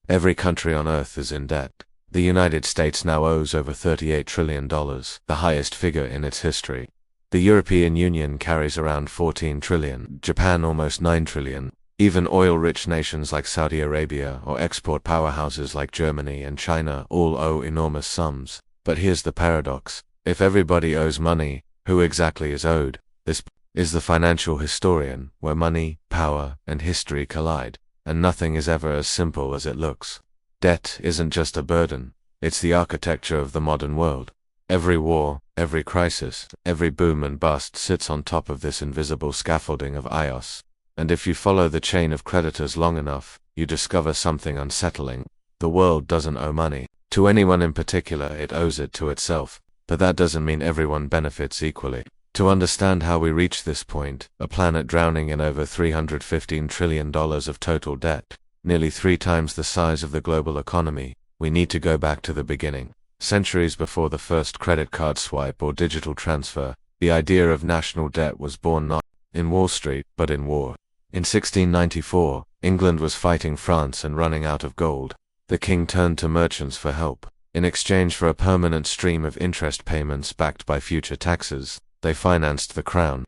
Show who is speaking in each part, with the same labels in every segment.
Speaker 1: Every country on Earth is in debt. The United States now owes over $38 trillion, the highest figure in its history. The European Union carries around 14 trillion, Japan almost 9 trillion. Even oil-rich nations like Saudi Arabia or export powerhouses like Germany and China all owe enormous sums. But here's the paradox. If everybody owes money, who exactly is owed? This is the financial historian, where money, power, and history collide, and nothing is ever as simple as it looks. Debt isn't just a burden, it's the architecture of the modern world. Every war, every crisis, every boom and bust sits on top of this invisible scaffolding of IOS. And if you follow the chain of creditors long enough, you discover something unsettling. The world doesn't owe money to anyone in particular, it owes it to itself. But that doesn't mean everyone benefits equally. To understand how we reach this point, a planet drowning in over $315 trillion of total debt, nearly 3 times the size of the global economy, we need to go back to the beginning. Centuries before the first credit card swipe or digital transfer, the idea of national debt was born not in Wall Street, but in war. In 1694, England was fighting France and running out of gold. The king turned to merchants for help. In exchange for a permanent stream of interest payments backed by future taxes, they financed the crown.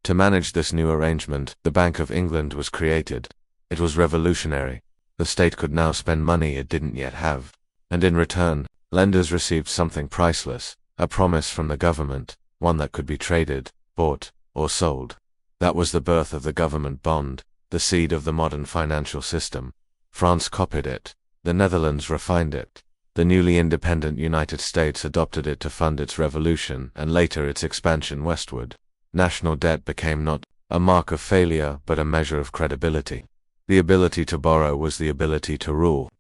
Speaker 1: To manage this new arrangement, the Bank of England was created. It was revolutionary. The state could now spend money it didn't yet have. And in return, lenders received something priceless, a promise from the government, one that could be traded, bought, or sold. That was the birth of the government bond, the seed of the modern financial system. France copied it. The Netherlands refined it. The newly independent United States adopted it to fund its revolution and later its expansion westward. National debt became not a mark of failure but a measure of credibility. The ability to borrow was the ability to rule.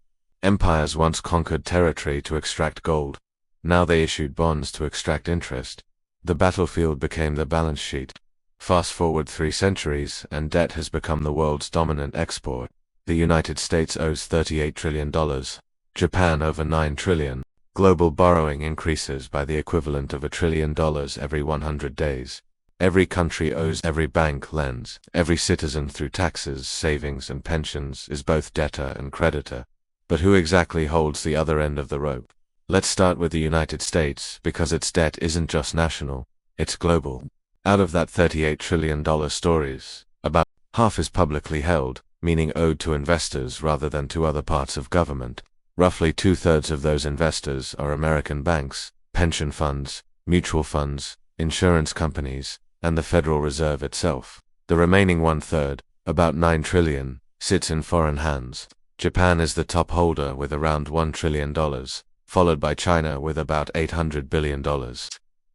Speaker 1: Empires once conquered territory to extract gold. Now they issued bonds to extract interest. The battlefield became the balance sheet. Fast forward 3 centuries, and debt has become the world's dominant export. The United States owes $38 trillion. Japan over 9 trillion. Global borrowing increases by the equivalent of $1 trillion every 100 days. Every country owes, every bank lends, every citizen through taxes, savings, and pensions is both debtor and creditor. But who exactly holds the other end of the rope? Let's start with the United States, because its debt isn't just national, it's global. Out of that $38 trillion stories, about half is publicly held, meaning owed to investors rather than to other parts of government. Roughly 2/3 of those investors are American banks, pension funds, mutual funds, insurance companies, and the Federal Reserve itself. The remaining 1/3, about 9 trillion, sits in foreign hands. Japan is the top holder with around $1 trillion, followed by China with about $800 billion.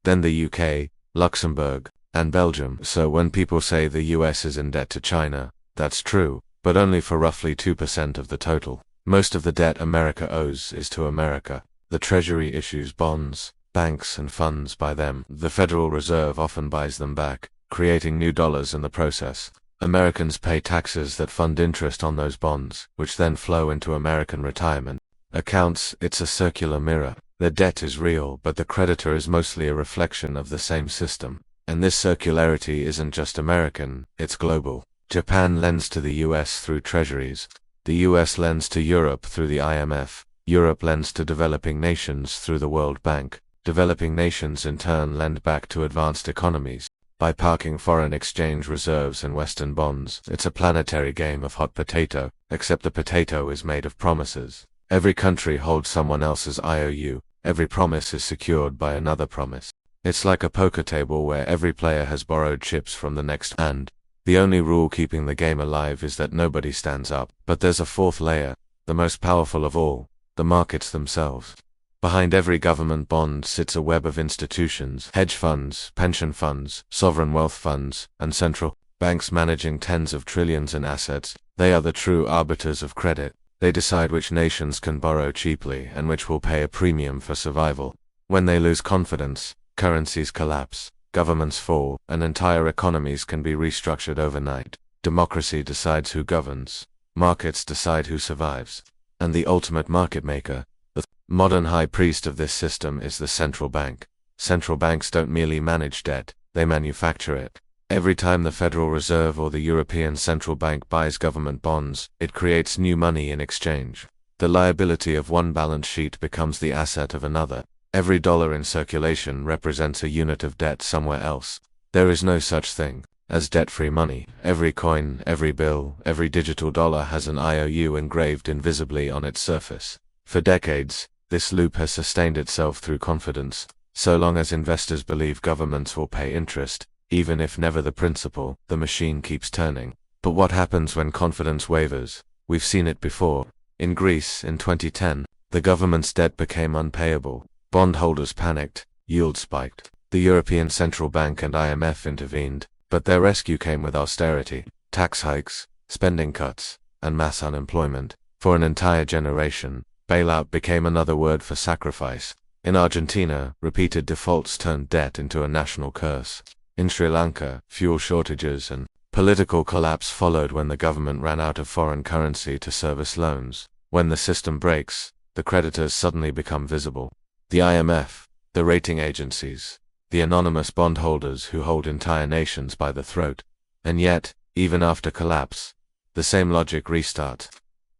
Speaker 1: Then the UK, Luxembourg, and Belgium. So when people say the US is in debt to China, that's true, but only for roughly 2% of the total. Most of the debt America owes is to America. The Treasury issues bonds, banks and funds buy them. The Federal Reserve often buys them back, creating new dollars in the process. Americans pay taxes that fund interest on those bonds, which then flow into American retirement accounts. It's a circular mirror. The debt is real, but the creditor is mostly a reflection of the same system. And this circularity isn't just American, it's global. Japan lends to the US through treasuries. The US lends to Europe through the IMF. Europe lends to developing nations through the World Bank. Developing nations in turn lend back to advanced economies by parking foreign exchange reserves in Western bonds. It's a planetary game of hot potato, except the potato is made of promises. Every country holds someone else's IOU. Every promise is secured by another promise. It's like a poker table where every player has borrowed chips from the next hand. The only rule keeping the game alive is that nobody stands up. But there's a fourth layer, the most powerful of all, the markets themselves. Behind every government bond sits a web of institutions, hedge funds, pension funds, sovereign wealth funds, and central banks managing tens of trillions in assets. They are the true arbiters of credit. They decide which nations can borrow cheaply and which will pay a premium for survival. When they lose confidence, currencies collapse, governments fall, and entire economies can be restructured overnight. Democracy decides who governs. Markets decide who survives. And the ultimate market maker, the modern high priest of this system, is the central bank. Central banks don't merely manage debt, they manufacture it. Every time the Federal Reserve or the European Central Bank buys government bonds, it creates new money in exchange. The liability of one balance sheet becomes the asset of another. Every dollar in circulation represents a unit of debt somewhere else. There is no such thing as debt-free money. Every coin, every bill, every digital dollar has an IOU engraved invisibly on its surface. For decades, this loop has sustained itself through confidence. So long as investors believe governments will pay interest, even if never the principal, the machine keeps turning. But what happens when confidence wavers? We've seen it before. In Greece, in 2010, the government's debt became unpayable. Bondholders panicked, yields spiked. The European Central Bank and IMF intervened, but their rescue came with austerity, tax hikes, spending cuts, and mass unemployment. For an entire generation, bailout became another word for sacrifice. In Argentina, repeated defaults turned debt into a national curse. In Sri Lanka, fuel shortages and political collapse followed when the government ran out of foreign currency to service loans. When the system breaks, the creditors suddenly become visible. The IMF, the rating agencies, the anonymous bondholders who hold entire nations by the throat. And yet, even after collapse, the same logic restarts.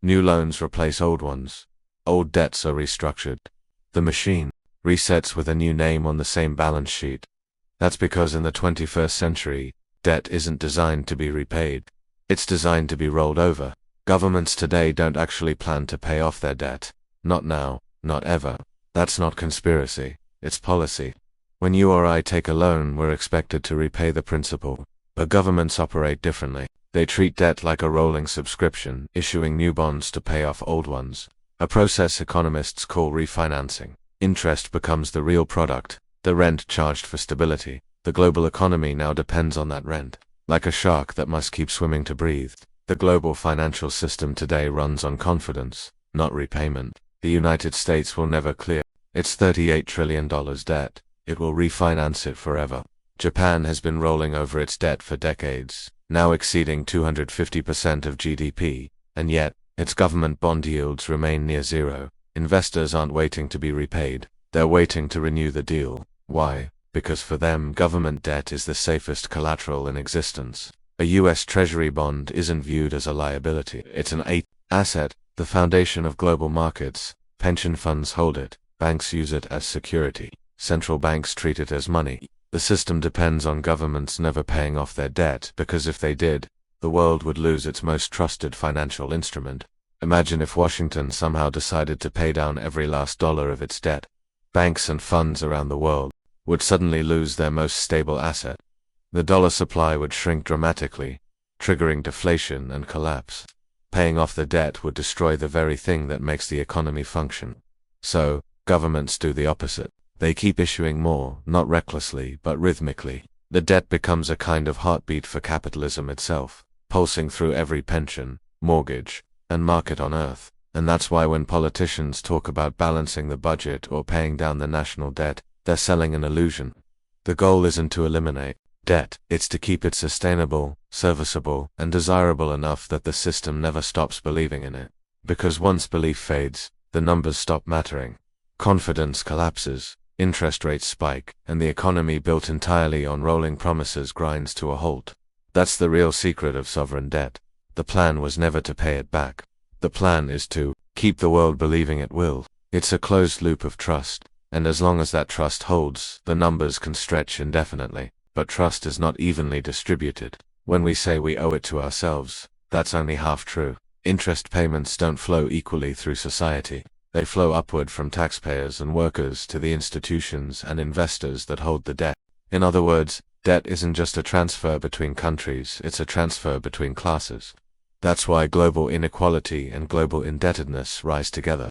Speaker 1: New loans replace old ones. Old debts are restructured. The machine resets with a new name on the same balance sheet. That's because in the 21st century, debt isn't designed to be repaid. It's designed to be rolled over. Governments today don't actually plan to pay off their debt. Not now, not ever. That's not conspiracy, it's policy. When you or I take a loan, we're expected to repay the principal. But governments operate differently. They treat debt like a rolling subscription, issuing new bonds to pay off old ones. A process economists call refinancing. Interest becomes the real product, the rent charged for stability. The global economy now depends on that rent. Like a shark that must keep swimming to breathe. The global financial system today runs on confidence, not repayment. The United States will never clear its $38 trillion debt. It will refinance it forever. Japan has been rolling over its debt for decades, now exceeding 250% of GDP, and yet, its government bond yields remain near zero. Investors aren't waiting to be repaid, they're waiting to renew the deal. Why? Because for them, government debt is the safest collateral in existence. A US Treasury bond isn't viewed as a liability, it's an asset, the foundation of global markets. Pension funds hold it, banks use it as security, central banks treat it as money. The system depends on governments never paying off their debt, because if they did, the world would lose its most trusted financial instrument. Imagine if Washington somehow decided to pay down every last dollar of its debt. Banks and funds around the world would suddenly lose their most stable asset. The dollar supply would shrink dramatically, triggering deflation and collapse. Paying off the debt would destroy the very thing that makes the economy function. So, governments do the opposite. They keep issuing more, not recklessly, but rhythmically. The debt becomes a kind of heartbeat for capitalism itself, pulsing through every pension, mortgage, and market on Earth. And that's why when politicians talk about balancing the budget or paying down the national debt, they're selling an illusion. The goal isn't to eliminate debt, it's to keep it sustainable, serviceable, and desirable enough that the system never stops believing in it. Because once belief fades, the numbers stop mattering. Confidence collapses, interest rates spike, and the economy built entirely on rolling promises grinds to a halt. That's the real secret of sovereign debt. The plan was never to pay it back. The plan is to keep the world believing it will. It's a closed loop of trust. And as long as that trust holds, the numbers can stretch indefinitely. But trust is not evenly distributed. When we say we owe it to ourselves, that's only half true. Interest payments don't flow equally through society. They flow upward from taxpayers and workers to the institutions and investors that hold the debt. In other words, debt isn't just a transfer between countries, it's a transfer between classes. That's why global inequality and global indebtedness rise together.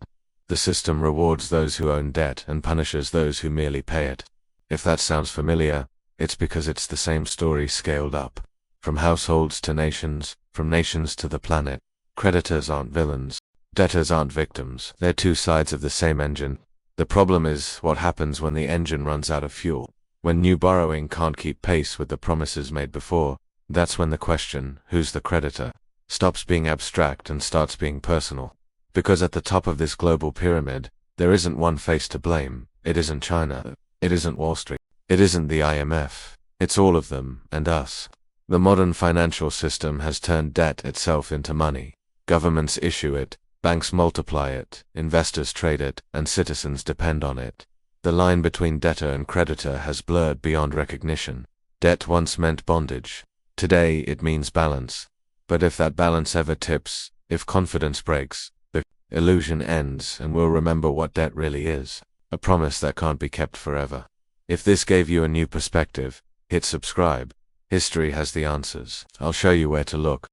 Speaker 1: The system rewards those who own debt and punishes those who merely pay it. If that sounds familiar, it's because it's the same story scaled up. From households to nations, from nations to the planet. Creditors aren't villains. Debtors aren't victims. They're two sides of the same engine. The problem is what happens when the engine runs out of fuel. When new borrowing can't keep pace with the promises made before. That's when the question, who's the creditor, stops being abstract and starts being personal. Because at the top of this global pyramid, there isn't one face to blame. It isn't China. It isn't Wall Street. It isn't the IMF. It's all of them, and us. The modern financial system has turned debt itself into money. Governments issue it, Banks multiply it, investors trade it, and citizens depend on it. The line between debtor and creditor has blurred beyond recognition. Debt once meant bondage. Today it means balance. But if that balance ever tips, if confidence breaks, the illusion ends, and we'll remember what debt really is. A promise that can't be kept forever. If this gave you a new perspective, hit subscribe. History has the answers. I'll show you where to look.